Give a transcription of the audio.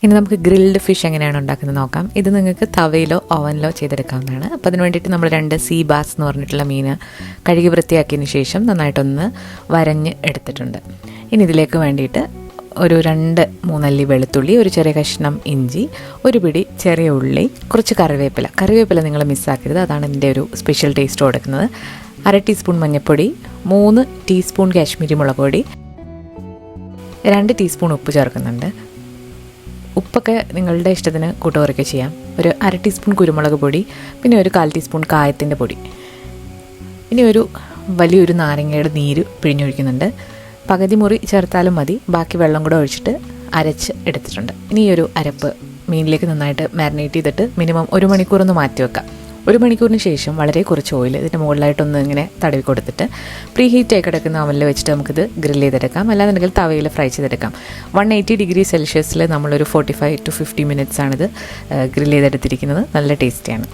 ഇനി നമുക്ക് grilled fish എങ്ങനെയാണ് ഉണ്ടാക്കുന്നത് നോക്കാം. ഇത് നിങ്ങൾക്ക് തവയിലോ ഓവനിലോ ചെയ്തെടുക്കാവുന്നതാണ്. അപ്പോൾ അതിന് വേണ്ടിയിട്ട് നമ്മൾ 2 സീ ബാസ് എന്ന് പറഞ്ഞിട്ടുള്ള മീൻ കഴുകി വൃത്തിയാക്കിയതിന് ശേഷം നന്നായിട്ടൊന്ന് വരഞ്ഞ് എടുത്തിട്ടുണ്ട്. ഇനി ഇതിലേക്ക് വേണ്ടിയിട്ട് ഒരു 2-3 അല്ലി വെളുത്തുള്ളി, ഒരു ചെറിയ കഷ്ണം ഇഞ്ചി, ഒരു പിടി ചെറിയ ഉള്ളി, കുറച്ച് കറിവേപ്പില നിങ്ങൾ മിസ്സാക്കരുത്, അതാണ് ഇതിൻ്റെ ഒരു സ്പെഷ്യൽ ടേസ്റ്റ് കൊടുക്കുന്നത്. 1/2 ടീസ്പൂൺ മഞ്ഞൾപ്പൊടി, 3 ടീസ്പൂൺ കാശ്മീരി മുളക് പൊടി, 2 ടീസ്പൂൺ ഉപ്പ് ചേർക്കുന്നുണ്ട്. ഉപ്പൊക്കെ നിങ്ങളുടെ ഇഷ്ടത്തിന് കൂട്ടുകുറയ്ക്കുക ചെയ്യാം. ഒരു 1/2 ടീസ്പൂൺ കുരുമുളക് പൊടി, പിന്നെ ഒരു 1/4 ടീസ്പൂൺ കായത്തിൻ്റെ പൊടി. ഇനി ഒരു വലിയൊരു നാരങ്ങയുടെ നീര് പിഴിഞ്ഞൊഴിക്കുന്നുണ്ട്. പകുതി മുറി ചേർത്താലും മതി, ബാക്കി വെള്ളം കൂടെ ഒഴിച്ചിട്ട് അരച്ച് എടുത്തിട്ടുണ്ട്. ഇനി ഈ ഒരു അരപ്പ് മീനിലേക്ക് നന്നായിട്ട് മാരിനേറ്റ് ചെയ്തിട്ട് മിനിമം 1 മണിക്കൂറൊന്ന് മാറ്റി വെക്കാം. 1 മണിക്കൂറിന് ശേഷം വളരെ കുറച്ച് ഓയിൽ ഇതിൻ്റെ മുകളിലായിട്ടൊന്ന് ഇങ്ങനെ തടവി കൊടുത്തിട്ട് പ്രീ ഹീറ്റായി കിടക്കുന്ന അവനിൽ വെച്ചിട്ട് നമുക്കിത് ഗ്രിൽ ചെയ്തെടുക്കാം. അല്ലാന്നുണ്ടെങ്കിൽ തവയിൽ ഫ്രൈ ചെയ്തെടുക്കാം. 180 ഡിഗ്രി സെൽഷ്യസിൽ നമ്മളൊരു 45 to 50 മിനിറ്റ്സാണിത് ഗ്രിൽ ചെയ്തെടുത്തിരിക്കുന്നത്. നല്ല ടേസ്റ്റിയാണ്.